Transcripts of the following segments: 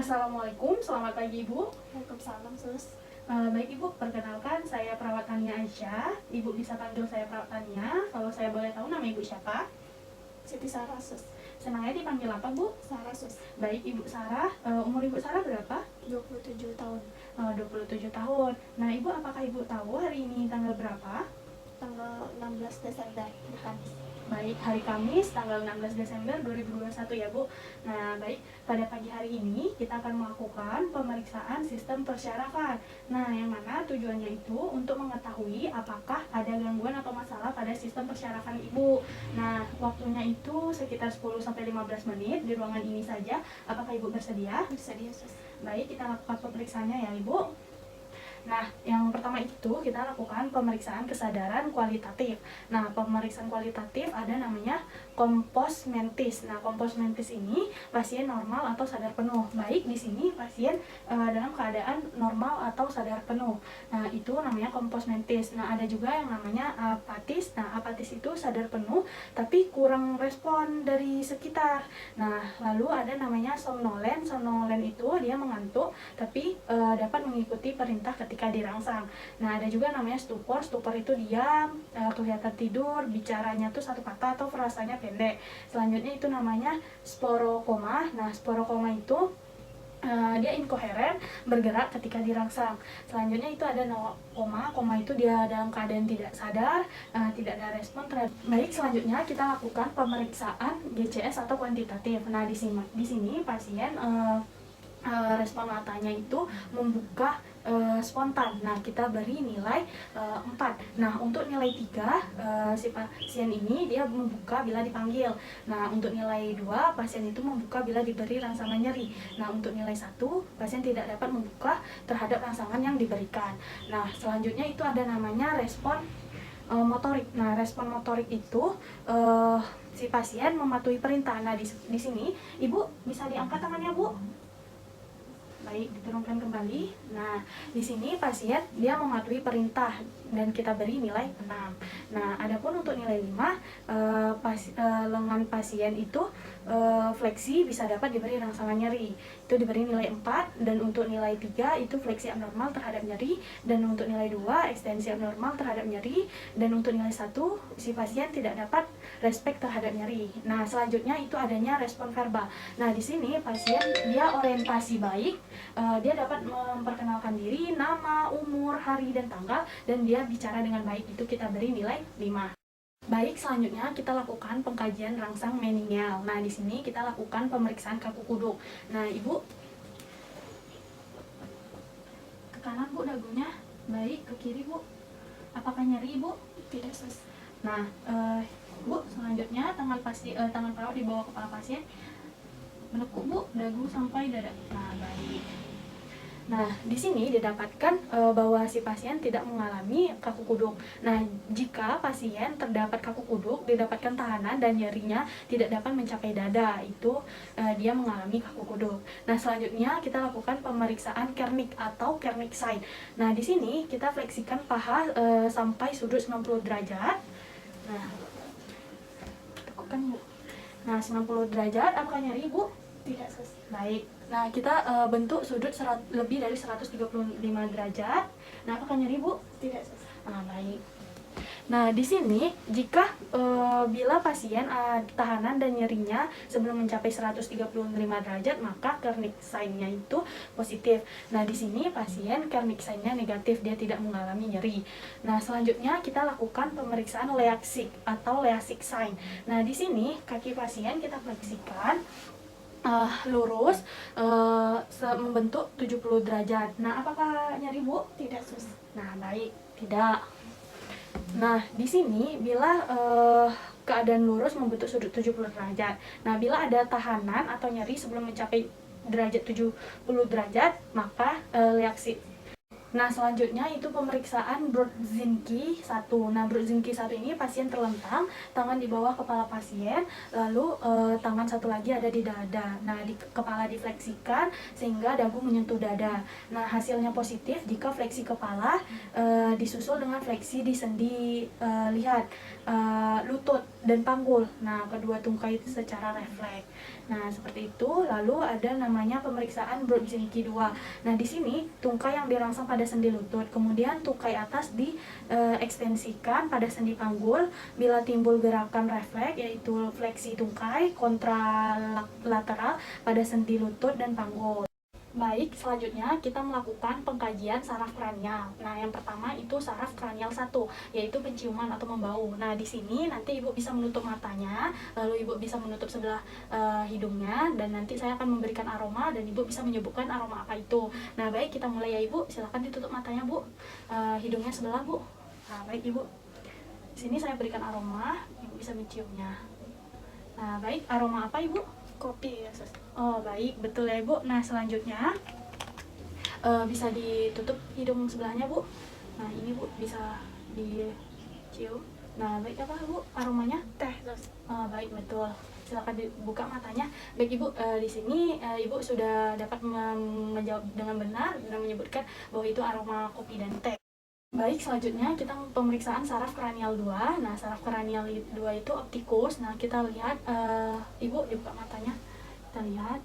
Assalamualaikum, selamat pagi Ibu. Waalaikumsalam, Sus. Baik Ibu, perkenalkan saya perawat Tania Aisyah. Ibu bisa panggil saya perawat Tania. Kalau saya boleh tahu nama Ibu siapa? Siti Sarah, Sus. Senangnya dipanggil apa Bu? Sarah, Sus. Baik Ibu Sarah, umur Ibu Sarah berapa? 27 tahun. 27 tahun. Nah Ibu, apakah Ibu tahu hari ini tanggal berapa? Tanggal 16 Desember di Kamis. Baik, hari Kamis tanggal 16 Desember 2021 ya Bu. Nah baik, pada pagi hari ini kita akan melakukan pemeriksaan sistem persyarafan. Nah yang mana tujuannya itu untuk mengetahui apakah ada gangguan atau masalah pada sistem persyarafan Ibu. Nah waktunya itu sekitar 10-15 menit di ruangan ini saja. Apakah Ibu bersedia? Bersedia, Sus. Baik, kita lakukan pemeriksaannya ya Ibu. Nah, yang pertama itu kita lakukan pemeriksaan kesadaran kualitatif. Nah, pemeriksaan kualitatif ada namanya kompos mentis. Nah, kompos mentis ini pasien normal atau sadar penuh. Baik, di sini pasien dalam keadaan normal atau sadar penuh. Nah, itu namanya kompos mentis. Nah, ada juga yang namanya apatis. Nah, apatis itu sadar penuh tapi kurang respon dari sekitar. Nah, lalu ada namanya somnolen. Somnolen itu dia mengantuk tapi dapat mengikuti perintah ketika dirangsang. Nah, ada juga namanya stupor. Stupor itu diam, kelihatan tidur, bicaranya tuh satu kata atau frasanya pendek. Selanjutnya itu namanya sporokoma. Nah, sporokoma itu dia inkoheren, bergerak ketika dirangsang. Selanjutnya itu ada koma. Koma itu dia dalam keadaan tidak sadar, tidak ada respon terhadap. Baik, selanjutnya kita lakukan pemeriksaan GCS atau kuantitatif. Nah, di sini pasien respon matanya itu membuka spontan. Nah, kita beri nilai 4. Nah, untuk nilai 3 si pasien ini dia membuka bila dipanggil. Nah, untuk nilai 2 pasien itu membuka bila diberi rangsangan nyeri. Nah, untuk nilai 1 pasien tidak dapat membuka terhadap rangsangan yang diberikan. Nah, selanjutnya itu ada namanya respon motorik. Nah, respon motorik itu si pasien mematuhi perintah. Nah, di sini Ibu bisa diangkat tangannya, Bu. Baik, diturunkan kembali. Nah, di sini pasien dia mematuhi perintah dan kita beri nilai 6. Nah, adapun untuk nilai 5, lengan pasien itu fleksi bisa dapat diberi rangsangan nyeri. Itu diberi nilai 4, dan untuk nilai 3 itu fleksi abnormal terhadap nyeri, dan untuk nilai 2 ekstensi abnormal terhadap nyeri, dan untuk nilai 1 si pasien tidak dapat respek terhadap nyeri. Nah, selanjutnya itu adanya respon verbal. Nah, di sini pasien dia orientasi baik, dia dapat memperkenalkan diri, nama, umur, hari, dan tanggal, dan dia bicara dengan baik. Itu kita beri nilai 5. Baik, selanjutnya kita lakukan pengkajian rangsang meningeal. Nah, di sini kita lakukan pemeriksaan kaku kuduk. Nah, Ibu ke kanan Bu dagunya. Baik, ke kiri Bu. Apakah nyeri Ibu? Tidak, Sus. Nah, Bu, selanjutnya tangan perawat di bawah kepala pasien. Menekuk Bu, dagu sampai dada. Nah, baik. Nah, di sini didapatkan bahwa si pasien tidak mengalami kaku kuduk. Nah, jika pasien terdapat kaku kuduk, didapatkan tahanan dan nyerinya tidak dapat mencapai dada, itu dia mengalami kaku kuduk. Nah, selanjutnya kita lakukan pemeriksaan Kernik atau Kernik sign. Nah, di sini kita fleksikan paha sampai sudut 90 derajat. Nah, tegukan Bu. Nah, 90 derajat. Apakah nyeri Bu? Tidak, Sus. Baik. Nah, kita bentuk sudut lebih dari 135 derajat. Nah, apakah nyeri Bu? Tidak, Sus. Nah, baik. Nah, di sini jika bila pasien tahanan dan nyerinya sebelum mencapai 135 derajat, maka Kernik sign-nya itu positif. Nah, di sini pasien Kernik sign-nya negatif, dia tidak mengalami nyeri. Nah, selanjutnya kita lakukan pemeriksaan Leaksik atau Leaksik sign. Nah, di sini kaki pasien kita fleksikan lurus membentuk 70 derajat. Nah, apakah nyeri Bu? Tidak, Sus. Nah, baik, tidak. Nah, di sini bila keadaan lurus membentuk sudut 70 derajat. Nah, bila ada tahanan atau nyeri sebelum mencapai derajat 70 derajat, maka reaksi. Nah, selanjutnya itu pemeriksaan Brudzinski 1. Nah, Brudzinski 1 ini pasien terlentang, tangan di bawah kepala pasien, lalu tangan satu lagi ada di dada. Nah, kepala difleksikan sehingga dagu menyentuh dada. Nah, hasilnya positif jika fleksi kepala disusul dengan fleksi di sendi lihat lutut. dan panggul. Nah, kedua tungkai itu secara refleks. Nah, seperti itu. Lalu ada namanya pemeriksaan Brudzinski 2. Nah, di sini tungkai yang dirangsang pada sendi lutut, kemudian tungkai atas diekstensikan pada sendi panggul bila timbul gerakan refleks yaitu fleksi tungkai kontralateral pada sendi lutut dan panggul. Baik, selanjutnya kita melakukan pengkajian saraf kranial. Nah, yang pertama itu saraf kranial 1, yaitu penciuman atau membau. Nah, di sini nanti Ibu bisa menutup matanya, lalu Ibu bisa menutup sebelah hidungnya, dan nanti saya akan memberikan aroma dan Ibu bisa menyebutkan aroma apa itu. Nah, baik, kita mulai ya Ibu. Silahkan ditutup matanya Bu, hidungnya sebelah Bu. Nah, baik Ibu. Di sini saya berikan aroma, Ibu bisa menciumnya. Nah, baik, aroma apa Ibu? Kopi ya sus. Oh, baik, betul ya Ibu. Nah, selanjutnya bisa ditutup hidung sebelahnya Bu. Nah, ini Bu bisa dicium. Nah, baik, apa Bu aromanya? Teh sus. Oh, baik, betul. Silakan dibuka matanya. Baik Ibu, di sini Ibu sudah dapat menjawab dengan benar dan menyebutkan bahwa itu aroma kopi dan teh. Baik, selanjutnya kita pemeriksaan saraf kranial 2. Nah, saraf kranial 2 itu optikus. Nah, kita lihat, Ibu dibuka matanya. Kita lihat.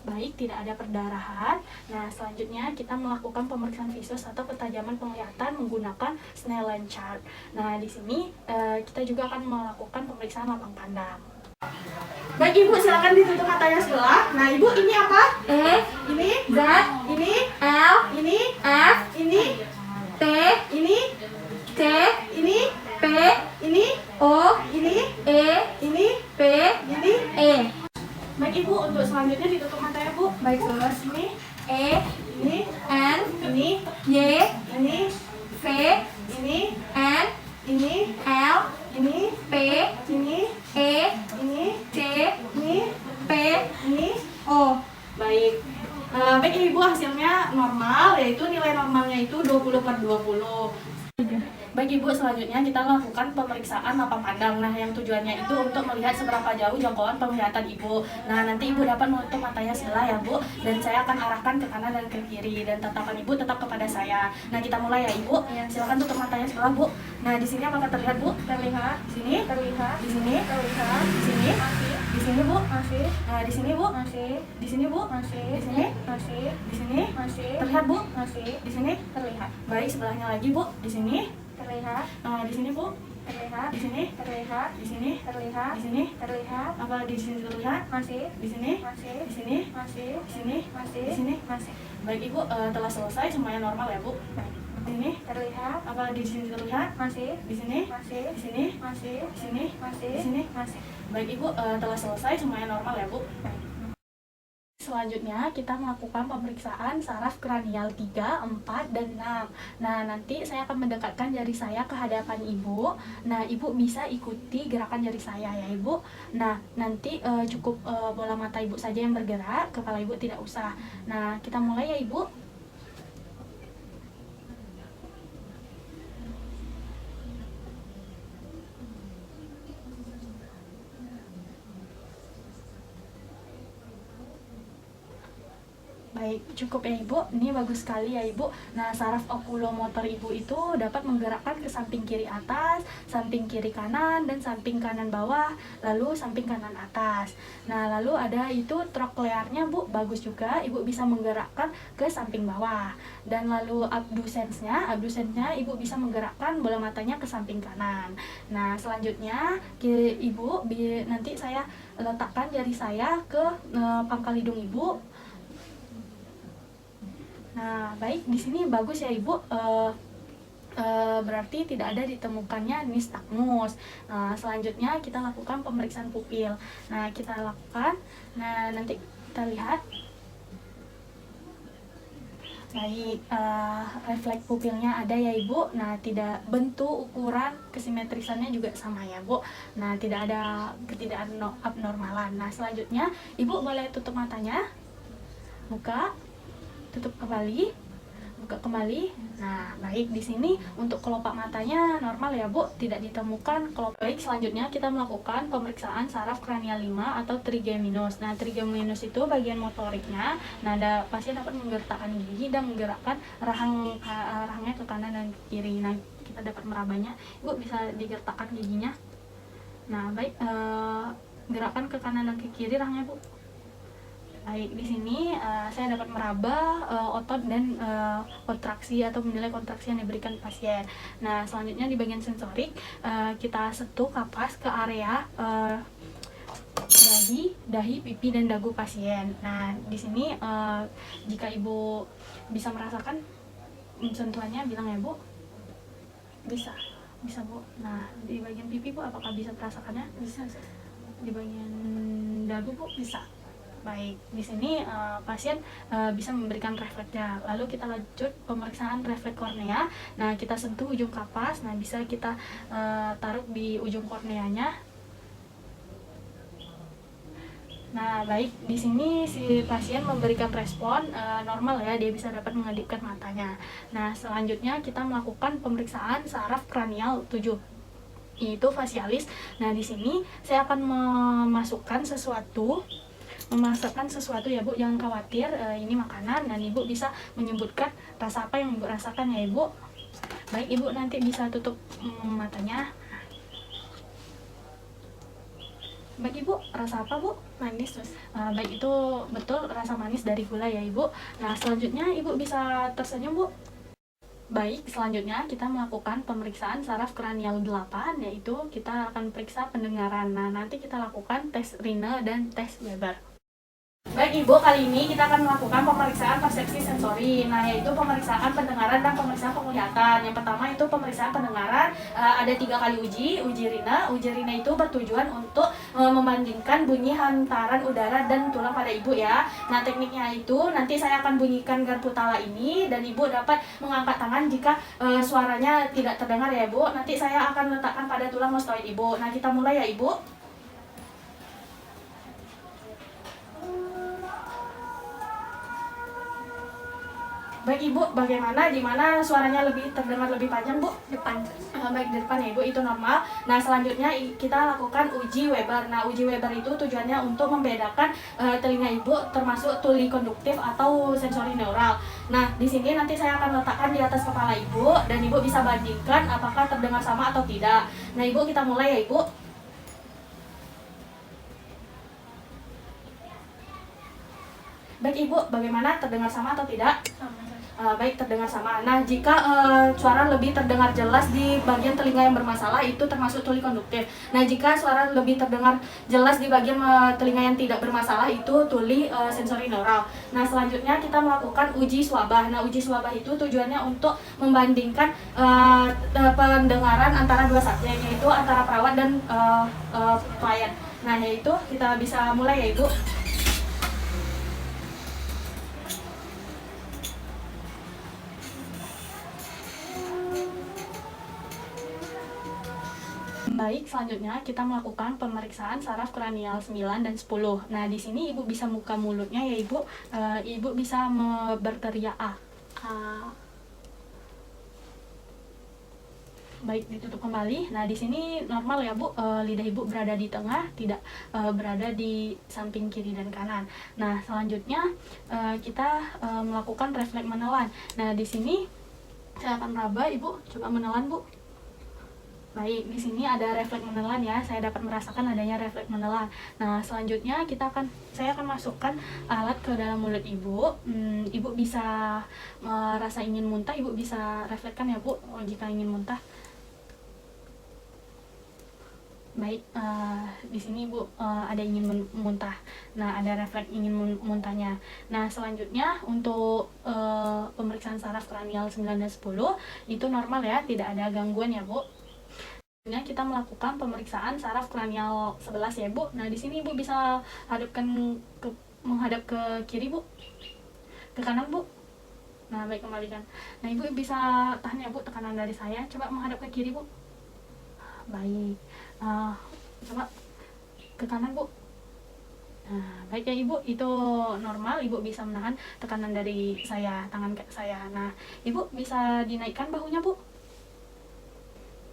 Baik, tidak ada perdarahan. Nah, selanjutnya kita melakukan pemeriksaan visus atau ketajaman penglihatan menggunakan Snellen chart. Nah, di sini kita juga akan melakukan pemeriksaan lapang pandang. Baik Ibu, silakan ditutup matanya sebelah. Nah, Ibu ini apa? Ini Z, ini L, ini F, ini T, ini C, ini P, ini O, ini E, ini P, ini E. Baik Ibu, untuk selanjutnya ditutup matanya Bu. Baik sus. Ini E, ini N, ini Y, ini V, ini N, ini L, ini P, ini E, ini C, ini P, ini. O. Baik. Baik Ibu, hasilnya normal, yaitu nilai normalnya itu 20/20. Baik Ibu, selanjutnya kita lakukan pemeriksaan lapang pandang. Nah, yang tujuannya itu untuk melihat seberapa jauh jangkauan penglihatan Ibu. Nah, nanti Ibu dapat menutup matanya sebelah ya Bu, dan saya akan arahkan ke kanan dan ke kiri, dan tatapan Ibu tetap kepada saya. Nah, kita mulai ya Ibu. Silakan tutup matanya sebelah Bu. Nah, di sini apakah terlihat Bu? Terlihat, Di sini, terlihat, di sini, terlihat, di sini, masih, di sini Bu. masih, Nah, di sini Bu. masih, Di sini Bu. masih, Di sini, masih, di sini. masih, Terlihat Bu? masih, Di sini. terlihat, Baik, sebelahnya lagi Bu. Di sini. terlihat, Di sini Bu. terlihat, Di sini. terlihat, Di sini. terlihat, Di sini. terlihat, Apa di sini terlihat? masih, Di sini. masih, Di sini. masih, Di sini. masih, Di sini. masih, Baik Ibu, telah selesai, semuanya normal ya Bu. Di sini. terlihat, Apa di sini terlihat? masih, Di sini. masih, Di sini. masih, Di sini. masih, Di sini. masih. Baik Ibu, telah selesai, semuanya normal ya Bu. Selanjutnya kita melakukan pemeriksaan saraf kranial 3, 4, dan 6. Nah, nanti saya akan mendekatkan jari saya ke hadapan Ibu. Nah, Ibu bisa ikuti gerakan jari saya ya Ibu. Nah, nanti cukup bola mata Ibu saja yang bergerak, kepala Ibu tidak usah. Nah, kita mulai ya Ibu. Baik, cukup ya Ibu. Ini bagus sekali ya Ibu. Nah, saraf okulomotor Ibu itu dapat menggerakkan ke samping kiri atas, samping kiri kanan, dan samping kanan bawah, lalu samping kanan atas. Nah, lalu ada itu troklearnya Bu, bagus juga. Ibu bisa menggerakkan ke samping bawah. Dan lalu abdusensnya Ibu bisa menggerakkan bola matanya ke samping kanan. Nah, selanjutnya Ibu nanti saya letakkan jari saya ke pangkal hidung Ibu. Nah, baik, di sini bagus ya Ibu. Berarti tidak ada ditemukannya nistagmus. Nah, selanjutnya kita lakukan pemeriksaan pupil. Nah, kita lakukan. Nah, nanti kita lihat. Baik, refleks pupilnya ada ya Ibu. Nah, tidak bentuk, ukuran, kesimetrisannya juga sama ya Bu. Nah, tidak ada abnormalan. Nah, selanjutnya Ibu boleh tutup matanya. Buka. Tutup kembali, buka kembali. Nah, baik, di sini untuk kelopak matanya normal ya Bu, tidak ditemukan kelopak. Baik, selanjutnya kita melakukan pemeriksaan saraf kranial 5 atau trigeminus. Nah, trigeminus itu bagian motoriknya. Nah, pasien dapat menggerakkan gigi dan menggerakkan rahangnya ke kanan dan ke kiri. Nah, kita dapat merabanya. Ibu bisa digertakkan giginya. Nah, baik, gerakan ke kanan dan ke kiri rahangnya, Bu. Baik, di sini saya dapat meraba otot dan kontraksi atau menilai kontraksi yang diberikan pasien. Nah, selanjutnya di bagian sensorik kita sentuh kapas ke area dahi, pipi dan dagu pasien. Nah, di sini jika Ibu bisa merasakan sentuhannya, bilang ya, Bu. Bisa. Bisa, Bu. Nah, di bagian pipi, Bu, apakah bisa merasakannya? Bisa, Sus. Di bagian dagu, Bu? Bisa. Baik, di sini pasien bisa memberikan refleksnya. Lalu kita lanjut pemeriksaan refleks kornea. Nah, kita sentuh ujung kapas. Nah, bisa kita taruh di ujung korneanya. Nah, baik, di sini si pasien memberikan respon normal ya, dia bisa dapat mengedipkan matanya. Nah, selanjutnya kita melakukan pemeriksaan saraf kranial 7, yaitu fasialis. Nah, di sini saya akan memasukkan sesuatu ya, Bu, jangan khawatir, ini makanan dan Ibu bisa menyebutkan rasa apa yang Ibu rasakan ya, Ibu. Baik, Ibu nanti bisa tutup matanya. Baik, Ibu, rasa apa, Bu? Manis, Sus. Baik, itu betul rasa manis dari gula ya, Ibu. Nah, selanjutnya Ibu bisa tersenyum, Bu. Baik, selanjutnya kita melakukan pemeriksaan saraf kranial 8, yaitu kita akan periksa pendengaran. Nah, nanti kita lakukan tes Rine dan tes Weber. Baik, Ibu, kali ini kita akan melakukan pemeriksaan persepsi sensori. Nah, yaitu pemeriksaan pendengaran dan pemeriksaan penglihatan. Yang pertama itu pemeriksaan pendengaran, ada 3 kali uji Rina. Uji Rina itu bertujuan untuk membandingkan bunyi hantaran udara dan tulang pada Ibu ya. Nah, tekniknya itu nanti saya akan bunyikan garpu tala ini dan Ibu dapat mengangkat tangan jika suaranya tidak terdengar ya, Bu. Nanti saya akan letakkan pada tulang mastoid Ibu. Nah, kita mulai ya, Ibu. Baik, Ibu, bagaimana? Di mana suaranya lebih terdengar lebih panjang, Bu? Depan. Baik, di depan ya, Ibu, itu normal. Nah, selanjutnya kita lakukan uji Weber. Nah, uji Weber itu tujuannya untuk membedakan telinga Ibu termasuk tuli konduktif atau sensori neural. Nah, di sini nanti saya akan letakkan di atas kepala Ibu dan Ibu bisa bandingkan apakah terdengar sama atau tidak. Nah, Ibu, kita mulai ya, Ibu. Baik, Ibu, bagaimana, terdengar sama atau tidak? Sama, Sus. Baik, terdengar sama. Nah, jika suara lebih terdengar jelas di bagian telinga yang bermasalah, itu termasuk tuli konduktif. Nah, jika suara lebih terdengar jelas di bagian telinga yang tidak bermasalah, itu tuli sensori neural. Nah, selanjutnya kita melakukan uji swabah. Nah, uji swabah itu tujuannya untuk membandingkan pendengaran antara dua subjek, yaitu antara perawat dan klien. Nah, yaitu kita bisa mulai ya, Ibu. Baik, selanjutnya kita melakukan pemeriksaan saraf kranial 9 dan 10. Nah, di sini Ibu bisa buka mulutnya ya, Ibu. Ibu bisa berteriak A. Baik, ditutup kembali. Nah, di sini normal ya, Bu. Lidah Ibu berada di tengah, tidak berada di samping kiri dan kanan. Nah, selanjutnya kita melakukan refleks menelan. Nah, di sini saya akan meraba, Ibu. Coba menelan, Bu. Baik, di sini ada refleks menelan ya. Saya dapat merasakan adanya refleks menelan. Nah, selanjutnya saya akan masukkan alat ke dalam mulut Ibu. Ibu bisa merasa ingin muntah, Ibu bisa reflekskan ya, Bu, jika ingin muntah. Baik, di sini Ibu ada ingin muntah. Nah, ada refleks ingin muntahnya. Nah, selanjutnya untuk pemeriksaan saraf kranial 9 dan 10 itu normal ya, tidak ada gangguan ya, Bu. Kita melakukan pemeriksaan saraf kranial 11 ya, Bu. Nah, di sini Ibu bisa menghadap ke kiri, Bu. Ke kanan, Bu. Nah, baik, kembalikan. Nah, Ibu bisa tahan ya, Bu, tekanan dari saya. Coba menghadap ke kiri, Bu. Baik. Coba ke kanan, Bu. Nah, baik ya, Ibu, itu normal. Ibu bisa menahan tekanan dari tangan saya. Nah, Ibu bisa dinaikkan bahunya, Bu.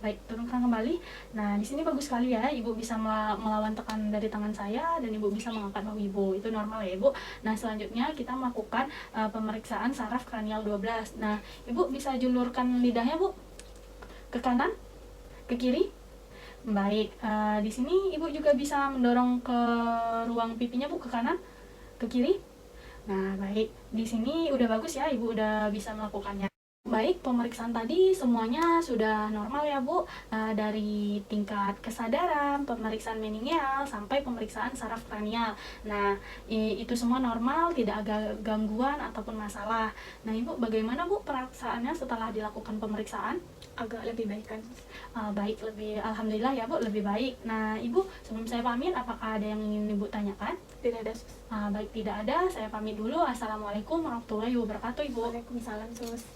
Baik, turunkan kembali. Nah, di sini bagus sekali ya, Ibu bisa melawan tekanan dari tangan saya dan Ibu bisa mengangkat bahu Ibu. Itu normal ya, Ibu. Nah, selanjutnya kita melakukan pemeriksaan saraf kranial 12. Nah, Ibu bisa julurkan lidahnya, Bu. Ke kanan, ke kiri, Baik, di sini Ibu juga bisa mendorong ke ruang pipinya Bu, ke kanan, ke kiri. Nah, baik. Di sini udah bagus ya, Ibu udah bisa melakukannya. Baik, pemeriksaan tadi semuanya sudah normal ya Bu, dari tingkat kesadaran, pemeriksaan meningeal, sampai pemeriksaan saraf kranial. Nah, itu semua normal, tidak ada gangguan ataupun masalah. Nah, Ibu bagaimana Bu perasaannya setelah dilakukan pemeriksaan? Agak lebih baik kan, Sus? Baik, alhamdulillah ya Bu, lebih baik. Nah, Ibu sebelum saya pamit, apakah ada yang ingin Ibu tanyakan? Tidak ada, Sus. Baik, tidak ada, saya pamit dulu. Assalamualaikum warahmatullahi wabarakatuh Ibu. Waalaikumsalam, Sus.